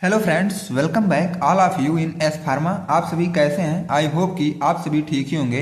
Hello friends, welcome back all of you in S pharma. आप सभी कैसे हैं? आई होप कि आप सभी ठीक ही होंगे।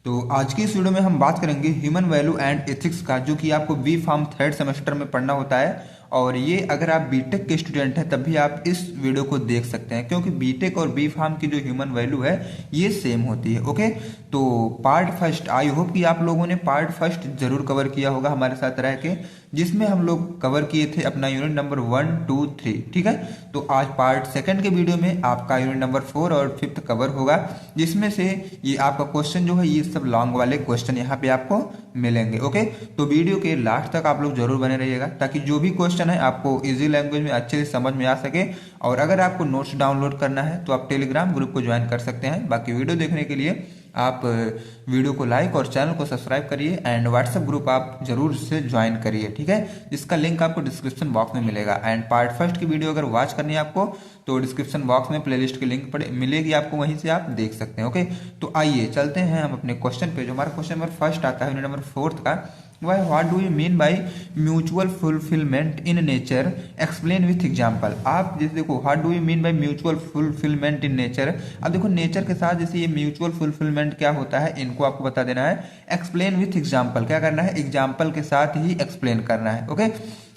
तो आज की इस वीडियो में हम बात करेंगे ह्यूमन वैल्यू एंड एथिक्स का, जो कि आपको बी फार्म थर्ड सेमेस्टर में पढ़ना होता है। और ये अगर आप बीटेक के स्टूडेंट हैं तब भी आप इस वीडियो को देख सकते हैं, क्योंकि बीटेक और बी फार्म की जो ह्यूमन वैल्यू है ये सेम होती है। ओके, तो पार्ट फर्स्ट, आई होप कि आप लोगों ने पार्ट फर्स्ट जरूर कवर किया होगा हमारे साथ रह के, जिसमें हम लोग कवर किए थे अपना यूनिट नंबर 1, 2, 3। ठीक है, तो आज पार्ट सेकंड के वीडियो में आपका यूनिट नंबर 4 और 5 कवर होगा, जिसमें से ये आपका क्वेश्चन जो है ये सब लॉन्ग वाले क्वेश्चन यहाँ पे आपको मिलेंगे। ओके, तो वीडियो के लास्ट तक आप लोग जरूर बने रहिएगा, ताकि जो भी क्वेश्चन है आपको इजी लैंग्वेज में अच्छे से समझ में आ सके। और अगर आपको नोट्स डाउनलोड करना है तो आप टेलीग्राम ग्रुप को ज्वाइन कर सकते हैं। बाकी वीडियो देखने के लिए आप वीडियो को लाइक और चैनल को सब्सक्राइब करिए, एंड व्हाट्सएप ग्रुप आप जरूर से ज्वाइन करिए। ठीक है, जिसका लिंक आपको डिस्क्रिप्शन बॉक्स में मिलेगा। एंड पार्ट फर्स्ट की वीडियो अगर वॉच करनी है आपको तो डिस्क्रिप्शन बॉक्स में प्लेलिस्ट की लिंक मिलेगी आपको, वहीं से आप देख सकते हैं। ओके, तो आइए चलते हैं हम अपने क्वेश्चन पे। जो हमारा क्वेश्चन नंबर फर्स्ट आता है यूनिट नंबर 4 का, वह what do you mean by mutual fulfilment in nature, explain with example. आप जैसे देखो, what do you mean by mutual fulfilment in nature. अब देखो, नेचर के साथ जैसे ये म्यूचुअल फुलफिलमेंट क्या होता है, इनको आपको बता देना है। एक्सप्लेन विथ एग्जांपल, क्या करना है, एग्जांपल के साथ ही एक्सप्लेन करना है। ओके,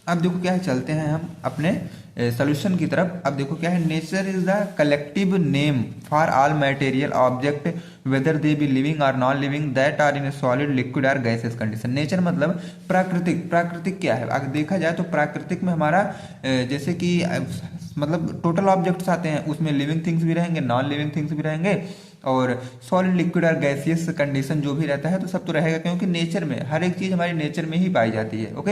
अब देखो क्या है, चलते हैं हम अपने सोल्यूशन की तरफ। अब देखो क्या है, nature is the collective name for all material object whether they be living और non living that are in a solid liquid और गैसेस कंडीशन। नेचर मतलब प्राकृतिक। प्राकृतिक क्या है, अगर देखा जाए तो प्राकृतिक में हमारा जैसे कि मतलब टोटल ऑब्जेक्ट्स आते हैं, उसमें लिविंग थिंग्स भी रहेंगे, नॉन लिविंग थिंग्स भी रहेंगे, और सॉलिड लिक्विड और गैसियस कंडीशन जो भी रहता है तो सब तो रहेगा, क्योंकि नेचर में हर एक चीज हमारी नेचर में ही पाई जाती है। ओके,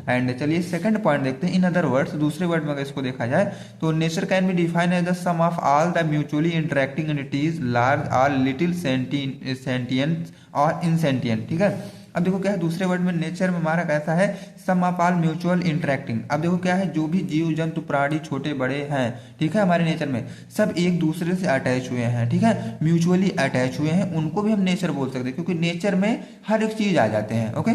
एंड चलिए सेकंड पॉइंट देखते हैं। इन अदर वर्ड्स, दूसरे वर्ड में अगर इसको देखा जाए तो nature can be defined as the sum of all the mutually interacting entities, large और लिटिल सेंटिएंट और इनसेंटिएंट। ठीक है, अब देखो क्या है, दूसरे वर्ड में नेचर में हमारा कैसा है, सम ऑफ ऑल म्यूचुअल इंटरेक्टिंग। अब देखो क्या है, जो भी जीव जंतु प्राणी छोटे बड़े हैं, ठीक है, हमारे नेचर में सब एक दूसरे से अटैच हुए हैं। ठीक है, म्यूचुअली अटैच हुए हैं, उनको भी हम नेचर बोल सकते हैं, क्योंकि नेचर में हर एक चीज आ जाते हैं। ओके,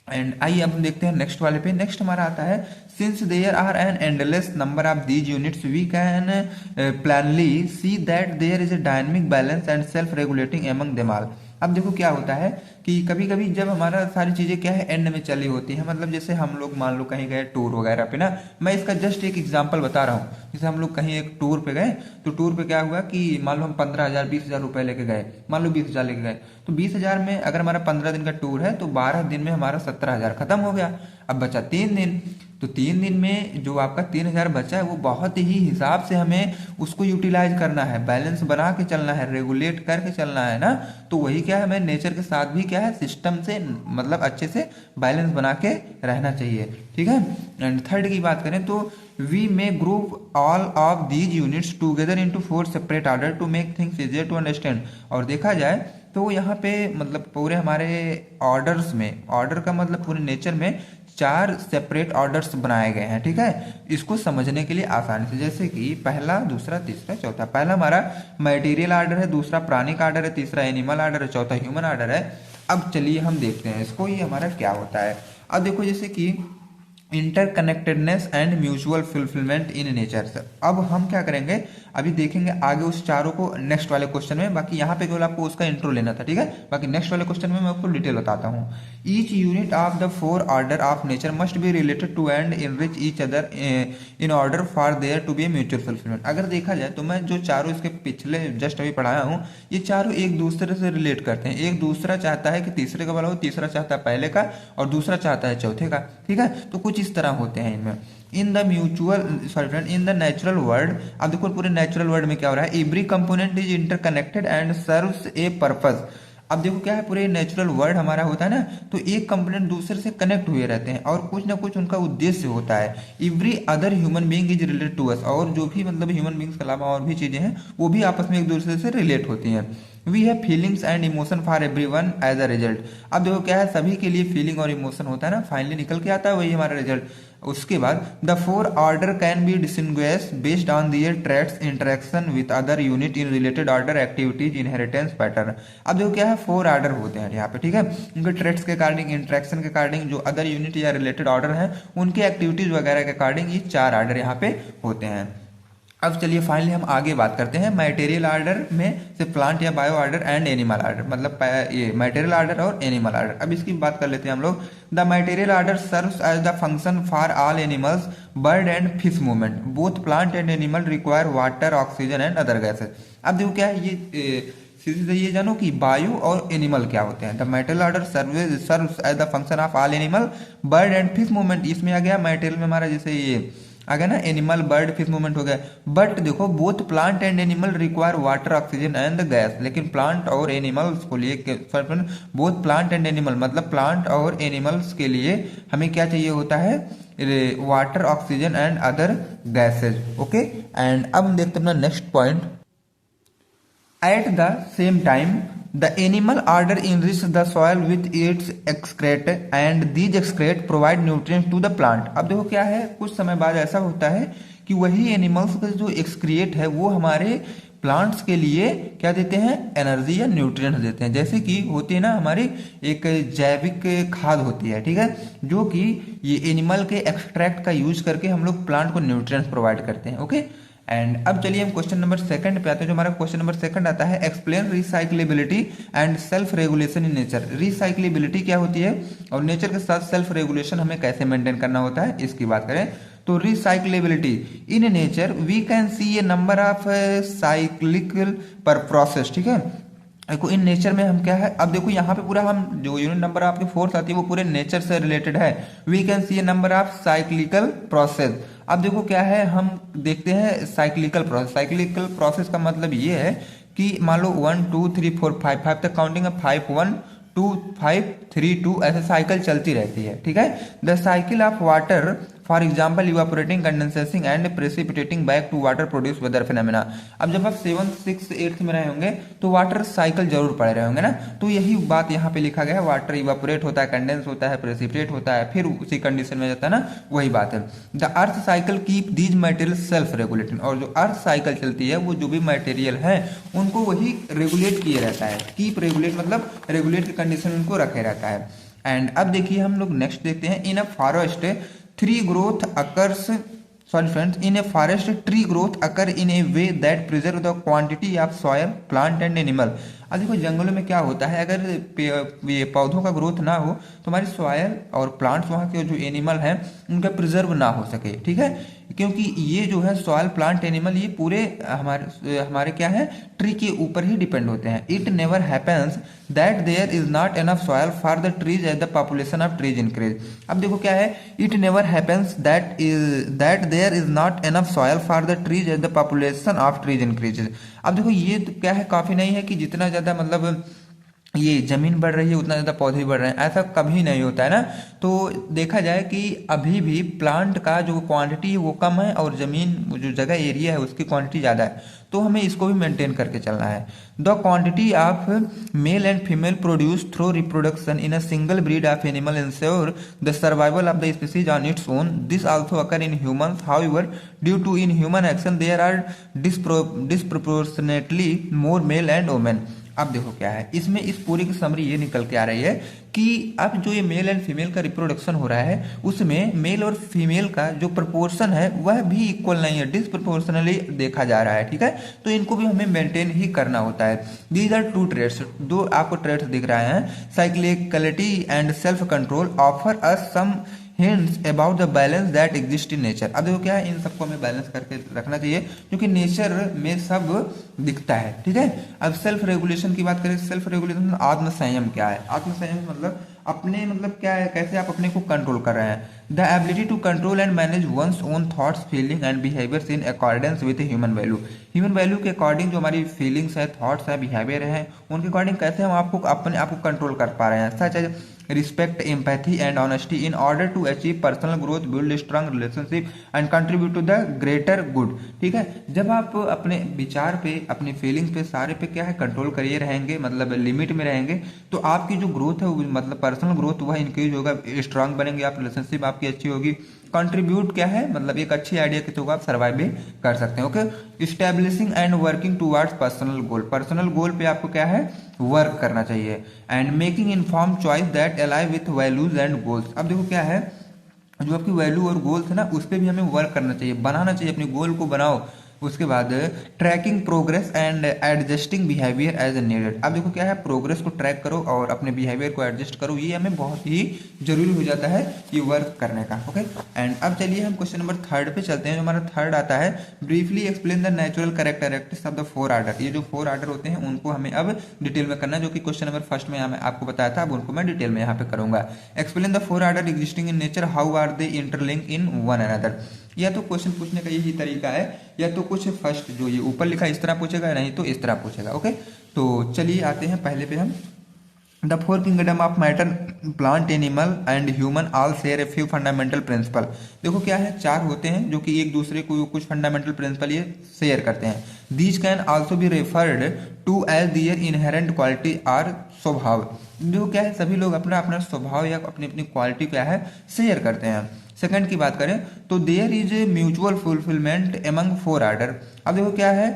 एंड आइए अब हम देखते हैं नेक्स्ट वाले पे। नेक्स्ट हमारा आता है, since there are an endless number of these units we can plainly see that there is a dynamic balance and self regulating among them all. अब देखो क्या होता है कि कभी कभी जब हमारा सारी चीजें क्या है एंड में चली होती है, मतलब जैसे हम लोग मान लो कहीं गए टूर वगैरह पे ना, मैं इसका जस्ट एक एग्जांपल बता रहा हूँ। जैसे हम लोग कहीं एक टूर पे गए, तो टूर पे क्या हुआ कि मान लो हम 15,000 20,000 रुपए लेके गए, मान लो 20,000 लेके गए, तो 20,000 में अगर हमारा 15 दिन का टूर है तो 12 दिन में हमारा 17,000 खत्म हो गया। अब बचा 3 दिन, तो 3 दिन में जो आपका 3,000 बचा है वो बहुत ही हिसाब से हमें उसको यूटिलाइज करना है, बैलेंस बना के चलना है, रेगुलेट करके चलना है ना। तो वही क्या है, हमें नेचर के साथ भी क्या है सिस्टम से मतलब अच्छे से बैलेंस बना के रहना चाहिए। ठीक है, एंड थर्ड की बात करें तो we may group all of these units together into 4 separate order to make things easier to understand. और देखा जाए तो यहाँ पे मतलब पूरे हमारे ऑर्डर्स में, ऑर्डर का मतलब पूरे नेचर में 4 सेपरेट ऑर्डर्स बनाए गए हैं। ठीक है, इसको समझने के लिए आसानी से, जैसे कि पहला, दूसरा, तीसरा, चौथा। पहला हमारा मटेरियल ऑर्डर है, दूसरा प्राणिक ऑर्डर है, तीसरा एनिमल ऑर्डर है, चौथा ह्यूमन ऑर्डर है। अब चलिए हम देखते हैं इसको, ये हमारा क्या होता है। अब देखो जैसे कि interconnectedness and mutual fulfilment in nature. अब हम क्या करेंगे, अभी देखेंगे आगे उस चारों को नेक्स्ट वाले क्वेश्चन में। बाकी यहाँ पे केवल आपको उसका इंट्रो लेना था। ठीक है, बाकी नेक्स्ट वाले क्वेश्चन में मैं आपको डिटेल बताता हूँ। Each unit of the 4 order of nature must be related to and enrich each other in order for there to be a mutual fulfilment. अगर देखा जाए तो मैं जो चारों इसके पिछले जस्ट अभी पढ़ाया हूँ, ये चारों एक दूसरे से रिलेट करते हैं। एक दूसरा चाहता है कि तीसरे का भला हो, तीसरा चाहता है पहले का, और दूसरा चाहता है चौथे का। ठीक है, तो कुछ इस तरह होते हैं इनमें। In the mutual sorry friend, in the natural world, अब देखो पूरे नेचुरल वर्ल्ड में क्या हो रहा है, every component is interconnected and serves a purpose. अब देखो क्या है, पूरे नेचुरल वर्ल्ड हमारा होता है ना, तो एक कंपोनेंट दूसरे से कनेक्ट हुए रहते हैं और कुछ ना कुछ उनका उद्देश्य होता है। Every other human being is related to us, और जो भी मतलब ह्यूमन बींग्स के अलावा और भी चीजें हैं वो भी आपस में एक दूसरे से रिलेट होती हैं। We have feelings and emotion for everyone as a result. अब देखो क्या है, सभी के लिए फीलिंग और इमोशन होता है ना, फाइनली निकल के आता है वही हमारा रिजल्ट। उसके बाद the 4 order can be distinguished based on their traits, interaction with other unit in related order, activities, inheritance pattern. अब देखो क्या है, 4 ऑर्डर होते हैं यहाँ पे। ठीक है, उनके ट्रेट्स के अकॉर्डिंग, इंटरेक्शन के अकॉर्डिंग, जो अदर यूनिट या रिलेटेड ऑर्डर है उनके एक्टिविटीज वगैरह के अकॉर्डिंग ये 4 ऑर्डर यहाँ पे होते हैं। अब चलिए फाइनली हम आगे बात करते हैं मटेरियल आर्डर में से प्लांट या bio order and animal order, मतलब ये मटेरियल आर्डर और एनिमल आर्डर। अब इसकी बात कर लेते हैं हम लोग। The material order serves as the function for all animals bird and fish movement, both plant and animal require water oxygen and other gases. अब देखो क्या है ये सीधे से ये जानो कि बायो और एनिमल क्या होते हैं। The material order serves as the function of all animal bird and fish movement, इसमें आ गया मटेरियल में हमारा जैसे ये आ गया ना एनिमल बर्ड फिश मूवमेंट हो गया। बट देखो both plant and animal require water oxygen and gas, लेकिन प्लांट और एनिमल्स को लिए बोथ प्लांट एंड एनिमल मतलब प्लांट और एनिमल्स के लिए हमें क्या चाहिए होता है, water oxygen and other gases. Okay, and अब हम देखते हैं अपना next point. At the same time the animal order enrich the soil with its excrete and these excrete provide nutrients to the plant। अब देखो क्या है, कुछ समय बाद ऐसा होता है कि वही एनिमल्स का जो एक्सक्रिएट है वो हमारे प्लांट्स के लिए क्या देते हैं, एनर्जी या न्यूट्रिएंट्स देते हैं। जैसे कि होती है ना हमारी एक जैविक खाद होती है, ठीक है, जो कि ये एनिमल के एक्सट्रैक्ट का यूज करके हम लोग प्लांट को न्यूट्रिएंट्स प्रोवाइड करते हैं। ओके, एंड अब चलिए हम क्वेश्चन नंबर सेकंड पे आते हैं। जो हमारा क्वेश्चन नंबर सेकंड आता है, explain recyclability and self regulation in nature. Recyclability क्या होती है और नेचर के साथ सेल्फ रेगुलेशन हमें कैसे मेंटेन करना होता है, इसकी बात करें तो recyclability in nature we can see a number of cyclical पर प्रोसेस। ठीक है, देखो इन नेचर में हम क्या है, अब देखो यहाँ पे पूरा हम जो यूनिट नंबर आपके फोर्थ आती है वो पूरे नेचर से रिलेटेड है। We can see a number of cyclical process. अब देखो क्या है, हम देखते हैं साइक्लिकल प्रोसेस। साइक्लिकल प्रोसेस का मतलब ये है कि मान लो 1 2 3 4 5 5 तक काउंटिंग है, 5 1 2 5 3 2 ऐसे साइकिल चलती रहती है। ठीक है, the cycle of water for example evaporating condensing and precipitating back to water produce weather phenomena. अब जब आप 7th 6th 8th में रहे होंगे तो वाटर साइकिल जरूर पढ़े रहे होंगे ना, तो यही बात यहाँ पे लिखा गया है। वाटर इवापोरेट होता है, कंडेंस होता है, प्रेसिपिटेट होता है, फिर उसी कंडीशन में जाता है ना, वही बात है। The earth cycle keep these material self regulating, और जो अर्थ साइकिल चलती है वो जो भी मटेरियल है उनको वही रेगुलेट किए रहता है। कीप रेगुलेट मतलब रेगुलेट की कंडीशन उनको रखे रहता है। एंड अब देखिए हम लोग नेक्स्ट देखते हैं, in a forest tree growth occurs, sorry friends, in a forest tree growth occur in a way that preserve the quantity of soil plant and animal। अब देखो जंगलों में क्या होता है, अगर ये पौधों का ग्रोथ ना हो तो हमारी सॉयल और प्लांट्स वहाँ के जो एनिमल हैं उनका प्रिजर्व ना हो सके। ठीक है, क्योंकि ये जो है सॉयल प्लांट एनिमल ये पूरे हमारे क्या है, ट्री के ऊपर ही डिपेंड होते हैं। It never happens that there is not enough soil for the trees as the population of trees increase. अब देखो क्या है, it never happens that there is not enough soil for the trees as the population of trees increases. अब देखो ये तो क्या है, काफी नहीं है कि जितना ज्यादा मतलब ये जमीन बढ़ रही है उतना ज्यादा पौधे बढ़ रहे हैं, ऐसा कभी नहीं होता है ना। तो देखा जाए कि अभी भी प्लांट का जो क्वांटिटी है वो कम है और जमीन जो जगह एरिया है उसकी क्वांटिटी ज्यादा है, तो हमें इसको भी मेंटेन करके चलना है। The quantity of male and female produce through reproduction in a single breed of animal ensure the survival of the species on its own. This also occur in humans, however due to in human action there are disproportionately more male and women. अब देखो क्या है, इसमें इस पूरी की summary ये निकल के आ रही है कि अब जो ये मेल एंड फीमेल का रिप्रोडक्शन हो रहा है उसमें मेल और फीमेल का जो प्रपोर्शन है वह भी इक्वल नहीं है, डिसप्रोपोर्शनली देखा जा रहा है। ठीक है, तो इनको भी हमें मेंटेन ही करना होता है। दीज आर टू ट्रेड्स, दो आपको ट्रेड्स दिख रहे हैं, cyclicality and self control offer us some hints about the balance that exist in nature। अब देखो क्या है, इन सबको हमें बैलेंस करके रखना चाहिए क्योंकि नेचर में सब दिखता है। ठीक है, अब सेल्फ रेगुलेशन की बात करें, सेल्फ रेगुलेशन आत्म संयम क्या है, आत्म संयम मतलब अपने मतलब क्या है, कैसे आप अपने को कंट्रोल कर रहे हैं। The ability to control and manage one's own thoughts feeling and behaviours in accordance with human value. Human value के अकॉर्डिंग जो हमारी फीलिंग्स है, थॉट्स है, बिहेवियर है, उनके अकॉर्डिंग कैसे हम आपको अपने आप को कंट्रोल कर पा रहे हैं। Such as respect, empathy and honesty in order to achieve personal growth, build strong relationship and contribute to the greater good. ठीक है, जब आप अपने विचार पे, अपनी फीलिंग्स पे, सारे पे क्या है कंट्रोल करिए रहेंगे, मतलब लिमिट में रहेंगे, तो आपकी जो ग्रोथ है मतलब पर्सनल ग्रोथ वह इंक्रीज होगा, स्ट्रांग बनेंगे आप, रिलेशनशिप आपकी अच्छी होगी। कंट्रीब्यूट क्या है, मतलब एक अच्छी आइडिया के थ्रू आप सर्वाइव भी कर सकते हैं। Okay, establishing and working towards personal goal, personal goal पे आपको क्या है वर्क करना चाहिए। And making inform choice that alive with values and goals. अब देखो क्या है, जो आपकी वैल्यू और गोल्स है ना उस पर भी हमें वर्क करना चाहिए, बनाना चाहिए, अपने गोल को बनाओ उसके बाद tracking progress and adjusting behaviour as needed. अब देखो क्या है, प्रोग्रेस को ट्रैक करो और अपने बिहेवियर को एडजस्ट करो, ये हमें बहुत ही जरूरी हो जाता है ये वर्क करने का। ओके, एंड अब चलिए हम क्वेश्चन नंबर 3 पे चलते हैं। जो हमारा 3 आता है, briefly explain the natural characteristics of the 4 order. ये जो 4 आर्डर होते हैं उनको हमें अब डिटेल में करना है, जो कि क्वेश्चन नंबर 1 में हमें आपको बताया था, अब उनको मैं डिटेल में यहाँ पे करूंगा। Explain the 4 order existing in nature, how are they interlink in one another. या तो क्वेश्चन पूछने का यही तरीका है, या तो कुछ फर्स्ट जो ये ऊपर लिखा इस तरह पूछेगा, नहीं तो इस तरह पूछेगा। ओके, तो चलिए आते हैं पहले पे हम। The 4 kingdom of matter, plant, animal and human all share a few fundamental principle. देखो क्या है, 4 होते हैं जो कि एक दूसरे को कुछ फंडामेंटल प्रिंसिपल ये शेयर करते हैं। These can also be referred to as their inherent quality or स्वभाव। जो क्या है, सभी लोग अपना अपना स्वभाव या अपनी अपनी क्वालिटी क्या है शेयर करते हैं। सेकंड की बात करें तो there is a mutual fulfilment among 4 order. अब देखो क्या है,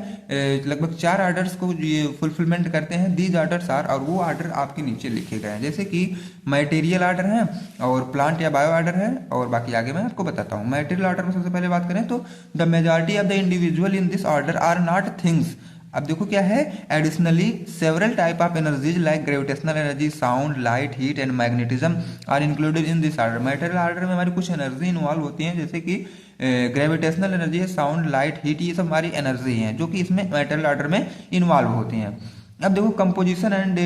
लगभग 4 आर्डर्स को ये फुलफिलमेंट करते हैं। दीज आर्डर्स आर, और वो आर्डर आपके नीचे लिखे गए हैं, जैसे कि मटेरियल आर्डर है और प्लांट या बायो आर्डर है, और बाकी आगे मैं आपको बताता हूँ। मटेरियल आर्डर में सबसे पहले बात करें तो the majority of the individual in this order are not things. अब देखो क्या है, additionally several type of energies like gravitational energy, sound, light, heat and magnetism are included in this order. Material order में हमारी कुछ energy involve होती हैं, जैसे कि ग्रेविटेशनल एनर्जी है, साउंड, लाइट, हीट, ये सब हमारी एनर्जी हैं जो कि इसमें मटेरियल ऑर्डर में इन्वॉल्व होती हैं। अब देखो कंपोजिशन एंड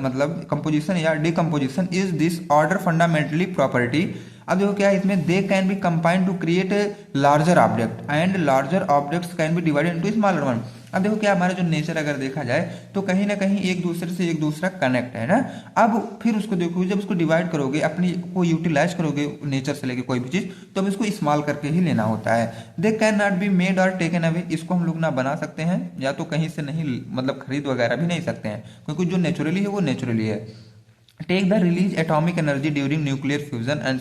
मतलब कंपोजिशन या decomposition is this order fundamentally property. अब देखो क्या है, इसमें they can be combined to create larger object and larger objects can be divided into smaller one. अब देखो क्या, हमारा जो नेचर अगर देखा जाए तो कहीं ना कहीं एक दूसरे से एक दूसरा कनेक्ट है ना। अब फिर उसको देखो, जब उसको डिवाइड करोगे, अपनी को यूटिलाइज करोगे नेचर से लेके कोई भी चीज, तो हम इसको इस्तेमाल करके ही लेना होता है। They can not be made और टेकन अवे। इसको हम लोग ना बना सकते हैं या तो कहीं से नहीं मतलब खरीद वगैरह भी नहीं सकते हैं, क्योंकि जो नेचुरली है वो नेचुरली है। Take the release atomic energy during nuclear fusion and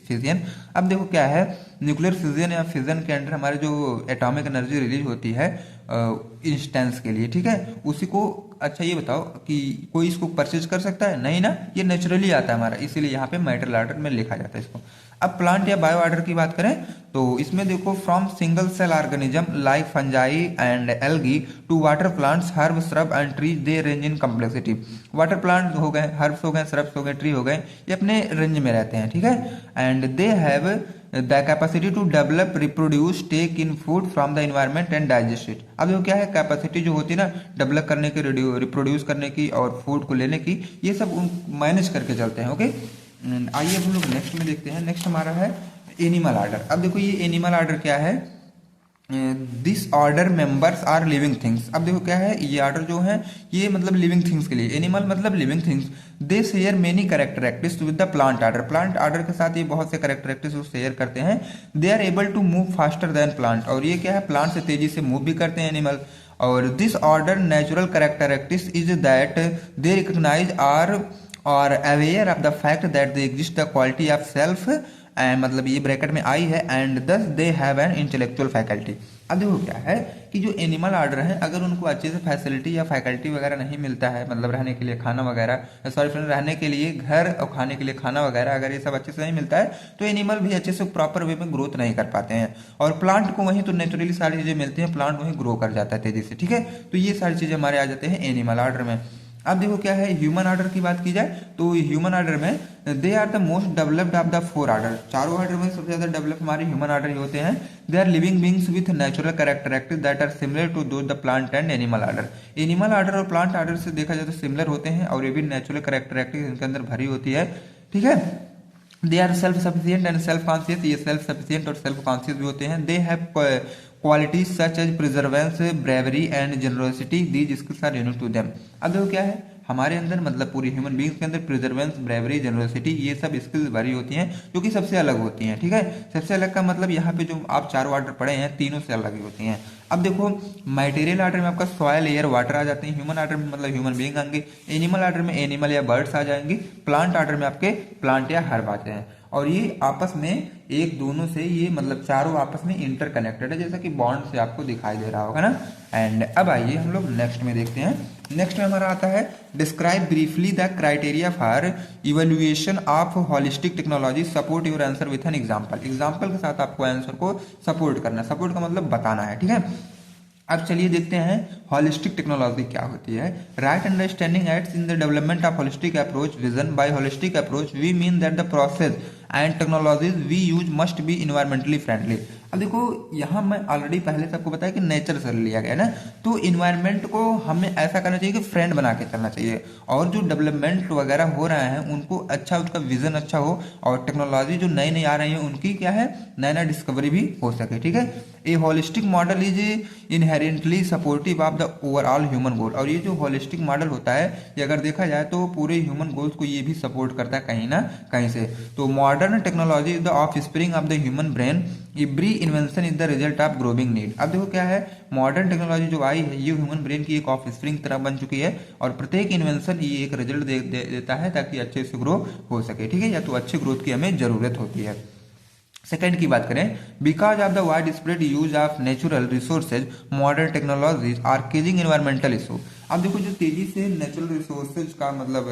fission. अब देखो क्या है, न्यूक्लियर फ्यूजन या फिजन के अंदर हमारे जो एटॉमिक एनर्जी रिलीज होती है इंस्टेंस के लिए, ठीक है, उसी को। अच्छा ये बताओ कि कोई इसको परचेज कर सकता है? नहीं ना, ये नेचुरली आता है हमारा, इसीलिए यहाँ पे मटेरियल ऑर्डर में लिखा जाता है इसको। अब प्लांट या बायो ऑर्डर की बात करें तो इसमें देखो, from single cell organism like fungi and algae to water plants, herb, shrub and tree, they range in complexity. Water plant हो गए, हर्ब्स हो गए, श्रब्स हो गए, ट्री हो गए, ये अपने रेंज में रहते हैं, ठीक है। And they have the capacity to develop, reproduce, take in food from the environment and digest it. अब देखो क्या है, कैपेसिटी जो होती है ना डेवलप करने की, रिप्रोड्यूस करने की और फूड को लेने की, ये सब मैनेज करके चलते हैं। ओके, आइए हम लोग नेक्स्ट में देखते हैं। नेक्स्ट हमारा है एनिमल ऑर्डर। अब देखो ये एनिमल ऑर्डर क्या है, this order members are living things. अब देखो क्या है, ये ऑर्डर जो है ये मतलब लिविंग थिंग्स के लिए, एनिमल मतलब living things. They share many characteristics with the plant order. Plant order के साथ ये बहुत से कैरेक्टरिस्टिक्स शेयर करते हैं। They are able to move faster than plant, और ये क्या है, प्लांट से तेजी से मूव भी करते हैं एनिमल। और this order natural characteristics is that they recognize are और aware of the fact that they exist the quality of self, मतलब ये ब्रैकेट में आई है, and thus they have an intellectual faculty. अब देखो क्या है कि जो एनिमल ऑर्डर है, अगर उनको अच्छे से फैसिलिटी या फैकल्टी वगैरह नहीं मिलता है, मतलब रहने के लिए खाना वगैरह, सॉरी फ्रेंड, रहने के लिए घर और खाने के लिए खाना वगैरह, अगर ये सब अच्छे से नहीं मिलता है तो एनिमल भी अच्छे से प्रॉपर वे में ग्रोथ नहीं कर पाते हैं। और प्लांट को वहीं तो नेचुरली सारी चीजें मिलती हैं, प्लांट वहीं ग्रो कर जाता है तेजी से, ठीक है। तो ये सारी चीजें हमारे आ जाते हैं एनिमल ऑर्डर में। अब देखो क्या है, ह्यूमन ऑर्डर की बात की जाए तो ह्यूमन ऑर्डर में they are the most developed of the 4 order. चारों ऑर्डर में सबसे ज्यादा डेवलप हमारे ह्यूमन ऑर्डर ही होते हैं। They are living beings with natural characteristics that are similar to those the plant and animal order. Animal order और plant order से देखा जाए तो सिमिलर होते हैं, और ये भी नेचुरल कैरेक्टरिस्टिक्स इनके अंदर भरी होती है, ठीक है। They are self sufficient and self conscious, ये सेल्फ सफिशिएंट और सेल्फ कॉन्शियस भी होते हैं। They have qualities such as perseverance, bravery and generosity, these skills are unique to them. अब देखो क्या है, हमारे अंदर मतलब पूरी ह्यूमन बींग्स के अंदर प्रिजर्वेंस, ब्रेवरी, जनरोसिटी, ये सब स्किल्स भरी होती हैं, जो कि सबसे अलग होती हैं, ठीक है। सबसे अलग का मतलब यहाँ पे जो आप चारों ऑर्डर पढ़े हैं तीनों से अलग ही होती हैं। अब देखो मटेरियल ऑर्डर में आपका सॉयल, एयर, वाटर आ जाते हैं। ह्यूमन ऑर्डर में मतलब ह्यूमन बीइंग आएंगे। एनिमल ऑर्डर में एनिमल या बर्ड्स आ जाएंगे। प्लांट ऑर्डर में आपके प्लांट या हर्ब आते हैं। और ये आपस में एक दोनों से ये मतलब चारों आपस में इंटरकनेक्टेड है, जैसा कि बॉन्ड से आपको दिखाई दे रहा होगा ना। एंड अब आइए हम लोग नेक्स्ट में देखते हैं। नेक्स्ट में हमारा आता है describe briefly the criteria for evaluation of holistic technology, support your answer with an example. Example के साथ आपको आंसर को सपोर्ट करना, सपोर्ट का मतलब बताना है, ठीक है। अब चलिए देखते हैं होलिस्टिक टेक्नोलॉजी क्या होती है। Right understanding aids in the development of holistic approach vision. By holistic approach we mean that the process and technologies we use must be environmentally friendly. अब देखो यहाँ मैं ऑलरेडी पहले से आपको बताया कि नेचर से लिया गया है ना, तो इन्वायरमेंट को हमें ऐसा करना चाहिए कि फ्रेंड बना के चलना चाहिए, और जो डेवलपमेंट वगैरह हो रहा है उनको अच्छा, उसका विजन अच्छा हो, और टेक्नोलॉजी जो नई नई आ रही है उनकी क्या है, नया नया डिस्कवरी भी हो सके। ठीक है, a holistic model is inherently supportive of the overall human goal. और ये जो होलिस्टिक मॉडल होता है ये अगर देखा जाए तो पूरे ह्यूमन गोल्स को ये भी सपोर्ट करता है कहीं ना कहीं से। तो modern technology is the of spring of the human brain, every invention is the result of growing need. अब देखो क्या है, मॉडर्न टेक्नोलॉजी जो आई है ये ह्यूमन ब्रेन की एक ऑफ स्प्रिंग तरह बन चुकी है, और प्रत्येक इन्वेंशन ये एक रिजल्ट देता है ताकि अच्छे से ग्रो हो सके। ठीक है, या तो अच्छे ग्रोथ की हमें जरूरत होती है। सेकंड की बात करें, because of the wide spread use of natural resources modern technologies are causing environmental issue. अब देखो जो तेजी से नेचुरल रिसोर्सेज का मतलब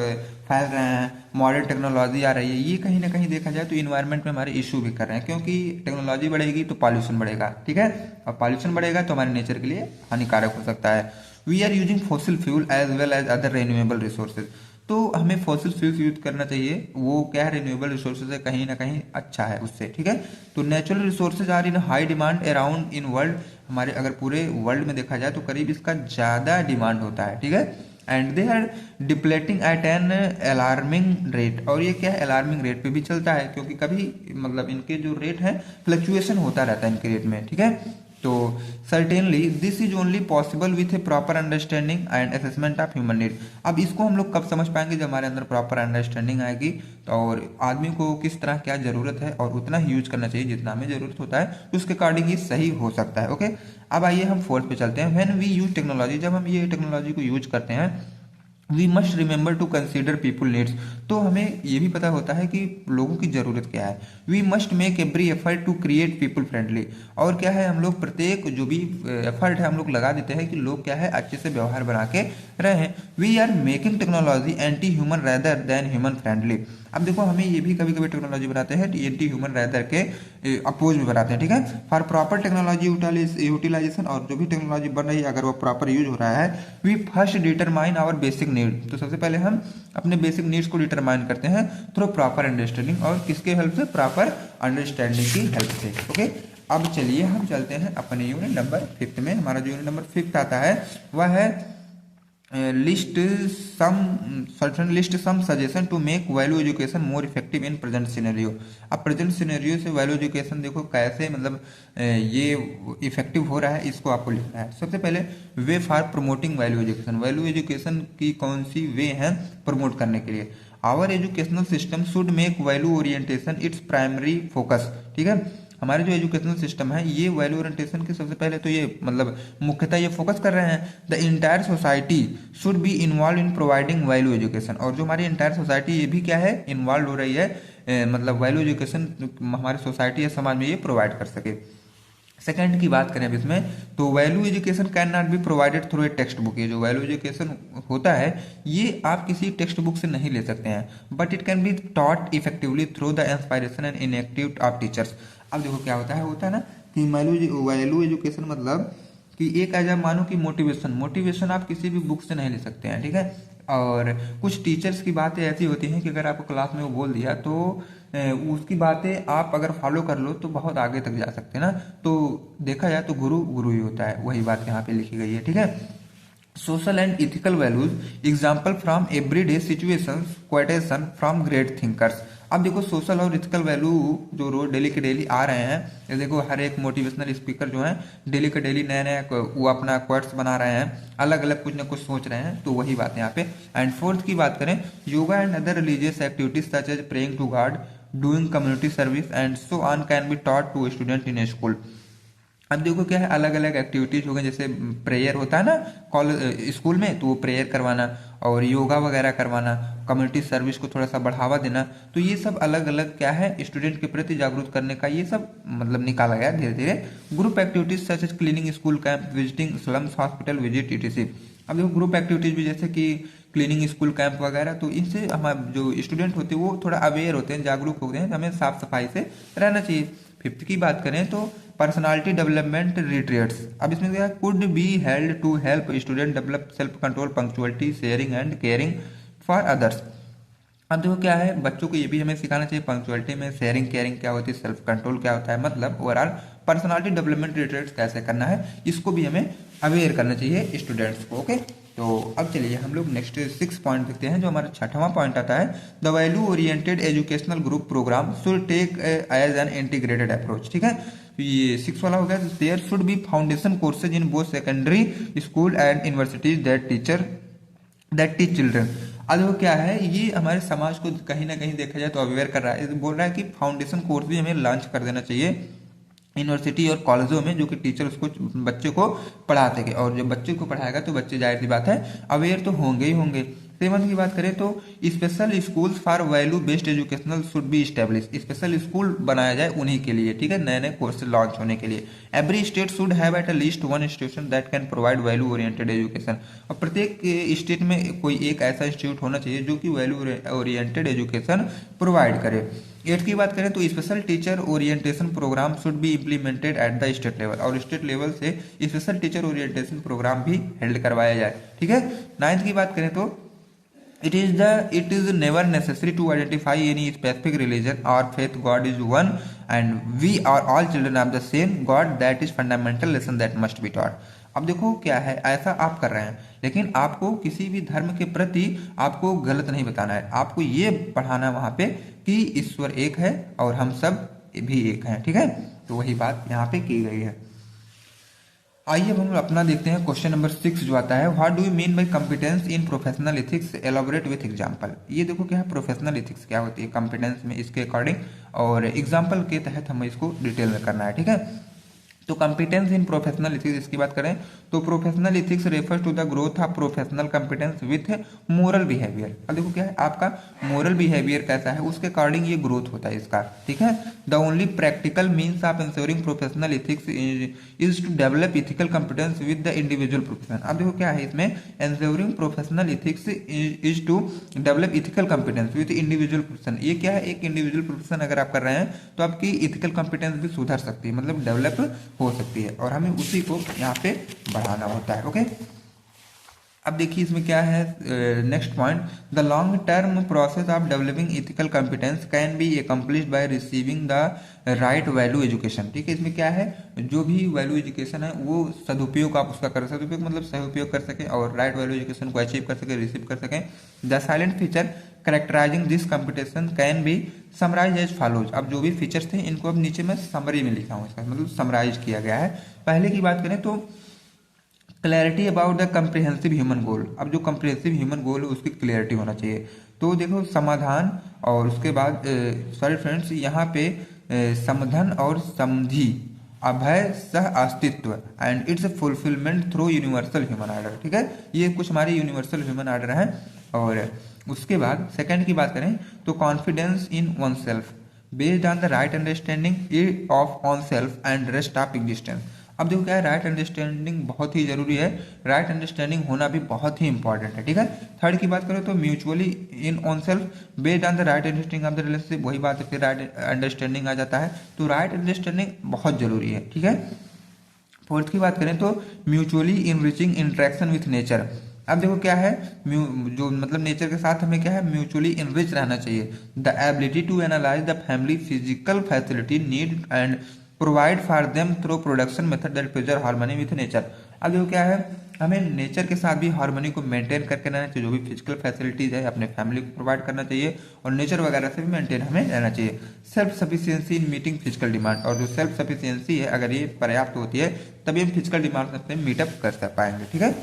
फैल रहे हैं, मॉडर्न टेक्नोलॉजी आ रही है, ये कहीं ना कहीं देखा जाए तो इन्वायरमेंट में हमारे इशू भी कर रहे हैं, क्योंकि टेक्नोलॉजी बढ़ेगी तो पॉल्यूशन बढ़ेगा। ठीक है, और पॉल्यूशन बढ़ेगा तो हमारे नेचर के लिए हानिकारक हो सकता है। We are using fossil fuel as well as other renewable resources. तो हमें फॉसिल फ्यूल्स यूज करना चाहिए, वो क्या है, रिन्यूएबल रिसोर्सेज है, कहीं ना कहीं अच्छा है उससे। ठीक है, तो natural resources are in high demand around in world. हमारे अगर पूरे वर्ल्ड में देखा जाए तो करीब इसका ज्यादा डिमांड होता है। ठीक है, and they are depleting at an alarming rate. और ये क्या है, अलार्मिंग रेट पे भी चलता है, क्योंकि कभी मतलब इनके जो रेट है फ्लक्चुएशन होता रहता है इनके रेट में। ठीक है, तो certainly this is only possible with A proper understanding and assessment of human need. अब इसको हम लोग कब समझ पाएंगे, जब हमारे अंदर प्रॉपर अंडरस्टैंडिंग आएगी, तो और आदमी को किस तरह क्या जरूरत है और उतना ही यूज करना चाहिए जितना हमें जरूरत होता है, तो उसके अकॉर्डिंग ही सही हो सकता है। ओके, अब आइए हम फोर्थ पे चलते हैं। व्हेन वी यूज टेक्नोलॉजी, जब हम ये टेक्नोलॉजी को यूज करते हैं, we must remember to consider people needs. तो हमें ये भी पता होता है कि लोगों की जरूरत क्या है। We must make every effort to create people friendly. और क्या है, हम लोग प्रत्येक जो भी एफर्ट है हम लोग लगा देते हैं कि लोग क्या है, अच्छे से व्यवहार बना के रहें। We are making technology anti human rather than human friendly. अब देखो हमें ये भी कभी कभी टेक्नोलॉजी बनाते हैं एंटी ह्यूमन रेदर के अपोज में बनाते हैं। ठीक है, फॉर प्रॉपर टेक्नोलॉजी यूटिलाइजेशन, और जो भी टेक्नोलॉजी बन रही है अगर वो प्रॉपर यूज हो रहा है, we first determine our basic need. तो सबसे पहले हम अपने बेसिक नीड्स को डिटरमाइन करते हैं थ्रू प्रॉपर अंडरस्टैंडिंग, और किसके हेल्प से, प्रॉपर अंडरस्टैंडिंग की हेल्प से। ओके, अब चलिए हम चलते हैं अपने यूनिट नंबर 5 में। हमारा जो यूनिट नंबर 5 आता है वह है list some suggestion to make value education more effective in present scenario. अब प्रेजेंट सिनेरियो से वैल्यू एजुकेशन देखो कैसे मतलब ये इफेक्टिव हो रहा है, इसको आपको लिखना है। सबसे पहले way for promoting value education, value education की कौन सी वे है प्रमोट करने के लिए। Our educational system should make value orientation its primary focus. ठीक है, हमारे जो एजुकेशनल सिस्टम है ये वैल्यू ओरिएंटेशन के सबसे पहले तो ये मतलब मुख्यतः ये फोकस कर रहे हैं। The entire society should be involve in providing value education. और जो हमारी इंटायर सोसाइटी ये भी क्या है, इन्वॉल्व हो रही है, मतलब वैल्यू एजुकेशन हमारी सोसाइटी या समाज में ये प्रोवाइड कर सके। सेकंड की बात करें अब इसमें, तो value education can not be provided through a text book. ये जो वैल्यू एजुकेशन होता है ये आप किसी टेक्स्ट बुक से नहीं ले सकते हैं, but it can be taught effectively through the inspiration and inactive of teachers. अब देखो क्या होता है ना कि वैल्यू एजुकेशन मतलब कि एक ऐसा मानो कि मोटिवेशन आप किसी भी बुक से नहीं ले सकते हैं। ठीक है, और कुछ टीचर्स की बातें ऐसी होती हैं कि अगर आपको क्लास में वो बोल दिया तो उसकी बातें आप अगर फॉलो कर लो तो बहुत आगे तक जा सकते हैं ना। तो देखा जाए तो गुरु ही होता है, वही बात यहाँ पे लिखी गई है। ठीक है, social and ethical values example from everyday situations quotation from great thinkers. अब देखो सोशल और इथिकल वैल्यू जो रोज डेली के डेली आ रहे हैं, ये देखो हर एक मोटिवेशनल स्पीकर जो है डेली के डेली नए नए वो अपना क्वाट्स बना रहे हैं, अलग अलग कुछ ना कुछ सोच रहे हैं, तो वही बात है यहाँ पे। एंड फोर्थ की बात करें, yoga and other religious activities such as praying to God, doing community service and so on can be taught to student in school. अब देखो क्या है, अलग अलग एक्टिविटीज हो गई, जैसे प्रेयर होता है ना कॉलेज स्कूल में, तो वो प्रेयर करवाना और योगा वगैरह करवाना, कम्युनिटी सर्विस को थोड़ा सा बढ़ावा देना, तो ये सब अलग अलग क्या है स्टूडेंट के प्रति जागरूक करने का ये सब मतलब निकाला गया धीरे धीरे। Group activities such as cleaning school camp, visiting slums hospital visit etc। अब देखो ग्रुप एक्टिविटीज भी जैसे कि क्लीनिंग स्कूल कैंप वगैरह, तो इनसे हमारे जो स्टूडेंट होते हैं वो थोड़ा अवेयर होते हैं, जागरूक होते हैं, हमें साफ सफाई से रहना चाहिए। फिफ्थ की बात करें तो पर्सनालिटी डेवलपमेंट रिट्रीट्स। अब इसमें क्या could be held to help student develop self control, punctuality, sharing and caring for others. अब देखो क्या है, बच्चों को ये भी हमें सिखाना चाहिए पंक्चुअलिटी में शेयरिंग केयरिंग क्या होती है, सेल्फ कंट्रोल क्या होता है, मतलब ओवरऑल पर्सनालिटी डेवलपमेंट रिलेटेड कैसे करना है, इसको भी हमें अवेयर करना चाहिए स्टूडेंट्स को। ओके, तो अब चलिए हम लोग नेक्स्ट 6 पॉइंट देखते हैं। जो हमारा 6वां पॉइंट आता है, the value oriented educational group program should take as an integrated approach. ठीक है, ये 6 वाला हो गया। There should be foundation courses in both secondary school and universities that teach children. अब देखो क्या है, ये हमारे समाज को कहीं ना कहीं देखा जाए तो अवेयर कर रहा है, बोल रहा है कि फाउंडेशन कोर्स भी हमें लॉन्च कर देना चाहिए यूनिवर्सिटी और कॉलेजों में, जो कि टीचर उसको बच्चों को पढ़ाते हैं। और जब बच्चों को पढ़ाएगा तो बच्चे जाहिर सी बात है अवेयर तो होंगे ही होंगे। 7 की बात करें तो special schools for value based educational should be establish. Special school बनाया जाए उन्हीं के लिए, ठीक है, नए नए कोर्स लॉन्च होने के लिए। Every state should have at least one institution that can provide value oriented education. और प्रत्येक स्टेट में कोई एक ऐसा इंस्टीट्यूट होना चाहिए जो कि वैल्यू ओरिएंटेड एजुकेशन प्रोवाइड करे। 8 की बात करें तो special teacher orientation programme should be implemented at the state level. और स्टेट लेवल से स्पेशल टीचर ओरिएंटेशन प्रोग्राम भी हेल्ड करवाया जाए। ठीक है, 9 की बात करें तो it is never necessary to identify any specific religion or faith. God is one and we are all children of the same God. That is fundamental lesson that must be taught. अब देखो क्या है, ऐसा आप कर रहे हैं लेकिन आपको किसी भी धर्म के प्रति आपको गलत नहीं बताना है, आपको ये पढ़ाना है वहां पे कि ईश्वर एक है और हम सब भी एक हैं। ठीक है, तो वही बात यहाँ पे की गई है। आइए अब हम अपना देखते हैं क्वेश्चन नंबर 6 जो आता है, what do you mean by competence in professional ethics, elaborate with example. ये देखो क्या है, प्रोफेशनल एथिक्स क्या होती है, कॉम्पिटेंस में इसके अकॉर्डिंग और एग्जांपल के तहत हमें इसको डिटेल में करना है। ठीक है, तो कॉम्पिटेंस इन प्रोफेशनल एथिक्स इसकी बात करें तो professional ethics refers to the growth of professional competence with moral behaviour. अब देखो क्या है, आपका मोरल बिहेवियर कैसा है उसके अकॉर्डिंग ये ग्रोथ होता है इसका। ठीक है, the only practical means of ensuring professional ethics is to develop ethical competence with the individual profession. अब देखो क्या है, इसमें ensuring professional ethics is to develop ethical competence with individual profession. ये क्या है, एक इंडिविजुअल प्रोफेशन अगर आप कर रहे हैं तो आपकी इथिकल कॉम्पिटेंस भी सुधर सकती है, मतलब डेवलप हो सकती है और हमें उसी को यहाँ पे बढ़ाना होता है। ओके, अब देखिए इसमें क्या है, next point, the long term process of developing ethical competence can be accomplished by receiving the right value education. ठीक है, इसमें क्या है, जो भी वैल्यू एजुकेशन है वो सदुपयोग आप उसका कर सकते, सदुपयोग मतलब सही उपयोग कर सके और राइट वैल्यू एजुकेशन को अचीव कर सके, रिसीव कर सकें। The salient feature characterising this competition can be summarise as follows. अब जो भी फीचर्स थे इनको अब नीचे मैं समरी में लिखा हूँ, इसका मतलब समराइज किया गया है। पहले की बात करें तो clarity about the comprehensive human goal. अब जो कम्प्रिहेंसिव ह्यूमन गोल है उसकी क्लैरिटी होना चाहिए। तो देखो समाधान और उसके बाद सॉरी फ्रेंड्स, यहाँ पे समाधान और समधि, अभय, सह अस्तित्व and it's fulfilment through universal human order. ठीक है, ये कुछ हमारे यूनिवर्सल ह्यूमन ऑर्डर हैं। और उसके बाद सेकंड की बात करें तो confidence in one self based on the right understanding of on self and rest of existence. अब देखो क्या है, राइट अंडरस्टैंडिंग बहुत ही जरूरी है, राइट अंडरस्टैंडिंग होना भी बहुत ही इंपॉर्टेंट है। ठीक है, थर्ड की बात करें तो mutually in on self based on the right understanding of the relationship, वही बात है, फिर राइट अंडरस्टैंडिंग आ जाता है, तो राइट अंडरस्टैंडिंग बहुत जरूरी है। ठीक है, फोर्थ की बात करें तो mutually enriching interaction with nature. अब देखो क्या है, जो मतलब नेचर के साथ हमें क्या है, म्यूचुअली इनरिच रहना चाहिए। The ability to analyse the family physical facility need and provide for them through production method that preserve harmony with nature. अब देखो क्या है, हमें नेचर के साथ भी हार्मनी को मेंटेन करके रहना चाहिए, जो भी फिजिकल फैसिलिटीज है अपने फैमिली को प्रोवाइड करना चाहिए और नेचर वगैरह से भी मेंटेन हमें रहना चाहिए। Self sufficiency in meeting physical demand, और जो सेल्फ सफिशिएंसी है अगर ये पर्याप्त होती है तभी हम फिजिकल डिमांड अपने मीटअप कर पाएंगे। ठीक है,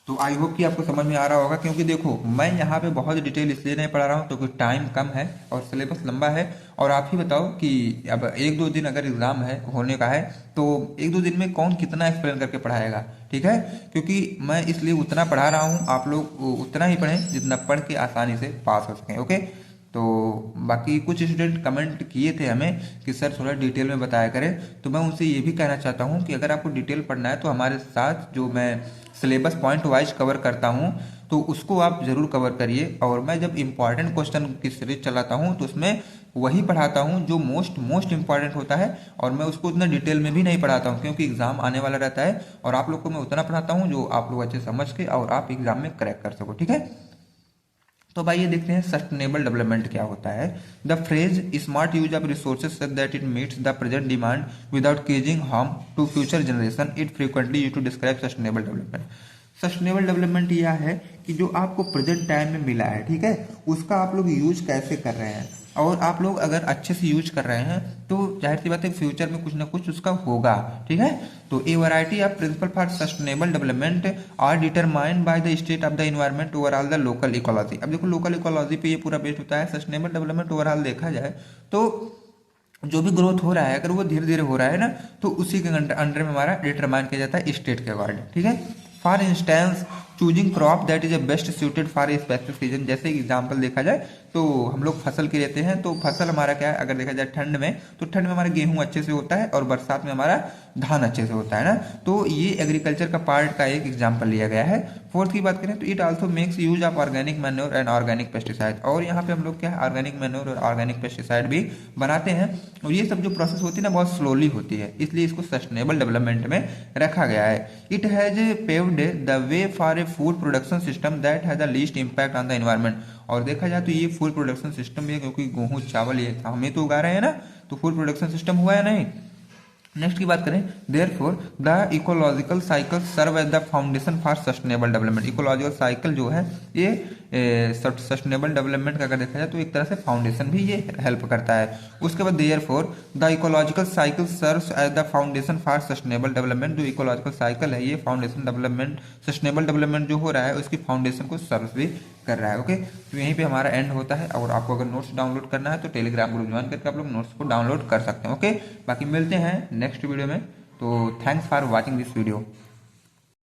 तो आई होप कि आपको समझ में आ रहा होगा, क्योंकि देखो मैं यहाँ पे बहुत डिटेल इसलिए नहीं पढ़ा रहा हूँ क्योंकि टाइम कम है और सिलेबस लंबा है। और आप ही बताओ कि अब 1-2 दिन अगर एग्जाम है होने का है तो 1-2 दिन में कौन कितना एक्सप्लेन करके पढ़ाएगा। ठीक है, क्योंकि मैं इसलिए उतना पढ़ा रहा हूँ, आप लोग उतना ही पढ़ें जितना पढ़ के आसानी से पास हो सकें। ओके, तो बाकी कुछ स्टूडेंट कमेंट किए थे हमें कि सर थोड़ा डिटेल में बताया करें, तो मैं उनसे ये भी कहना चाहता हूँ कि अगर आपको डिटेल पढ़ना है तो हमारे साथ जो मैं सिलेबस पॉइंट वाइज कवर करता हूँ तो उसको आप जरूर कवर करिए। और मैं जब इंपॉर्टेंट क्वेश्चन की सीरीज चलाता हूँ तो उसमें वही पढ़ाता हूँ जो मोस्ट इंपॉर्टेंट होता है, और मैं उसको उतना डिटेल में भी नहीं पढ़ाता हूँ क्योंकि एग्जाम आने वाला रहता है, और आप लोग को मैं उतना पढ़ाता हूँ जो आप लोग अच्छे समझ के और आप एग्जाम में क्रैक कर सको। ठीक है, तो भाई ये देखते हैं सस्टेनेबल डेवलपमेंट क्या होता है। The phrase smart use of resources such that it meets the present demand without causing harm to future generation, it frequently use to describe sustainable development. Sustainable development यह है कि जो आपको प्रेजेंट टाइम में मिला है, ठीक है, उसका आप लोग यूज कैसे कर रहे हैं, और आप लोग अगर अच्छे से यूज कर रहे हैं तो जाहिर सी बात है फ्यूचर में कुछ ना कुछ उसका होगा। ठीक है, तो a variety of principle for sustainable development are determined by the state of the environment overall the local ecology. अब देखो लोकल इकोलॉजी पे ये पूरा बेस्ड होता है। सस्टेनेबल डेवलपमेंट ओवरऑल देखा जाए तो जो भी ग्रोथ हो रहा है अगर वो धीरे धीरे हो रहा है ना, तो उसी के अंडर में हमारा डिटरमाइन किया जाता है स्टेट के अकॉर्डिंग। ठीक है, for instance choosing crop that is a best suited for a specific season. जैसे एग्जांपल देखा जाए तो हम लोग फसल की लेते हैं, तो फसल हमारा क्या है, अगर देखा जाए ठंड में, तो ठंड में हमारा गेहूं अच्छे से होता है और बरसात में हमारा धान अच्छे से होता है ना। तो ये एग्रीकल्चर का पार्ट का एक एग्जाम्पल लिया गया है। फोर्थ की बात करें तो it also makes use of organic manure and organic pesticide, और यहाँ पे हम लोग क्या है ऑर्गेनिक मैन्योर और ऑर्गेनिक पेस्टिसाइड भी बनाते हैं, और ये सब जो प्रोसेस होती है ना बहुत स्लोली होती है, इसलिए इसको सस्टेनेबल डेवलपमेंट में रखा गया है। It has paved the way for a food production system that has the least impact on the environment. और देखा जाए तो ये फूड प्रोडक्शन सिस्टम भी है, क्योंकि गेहूं चावल ये हम ही तो उगा रहे हैं ना, तो फूड प्रोडक्शन सिस्टम हुआ है नहीं। नेक्स्ट की बात करें, therefore the ecological cycle serve as the foundation for sustainable development. Ecological cycle जो है ये सस्टेनेबल डेवलपमेंट का अगर देखा जाए तो एक तरह से फाउंडेशन भी ये हेल्प करता है। उसके बाद therefore the ecological cycle serves as the foundation for sustainable development. जो इकोलॉजिकल साइकिल है ये फाउंडेशन डेवलपमेंट, सस्टेनेबल डेवलपमेंट जो हो रहा है उसकी फाउंडेशन को सर्व भी कर रहा है। ओके, तो यहीं पे हमारा एंड होता है, और आपको अगर नोट्स डाउनलोड करना है तो टेलीग्राम ग्रुप ज्वाइन करके आप लोग नोट्स को डाउनलोड कर सकते हैं। ओके, बाकी मिलते हैं नेक्स्ट वीडियो में। तो thanks for watching this video.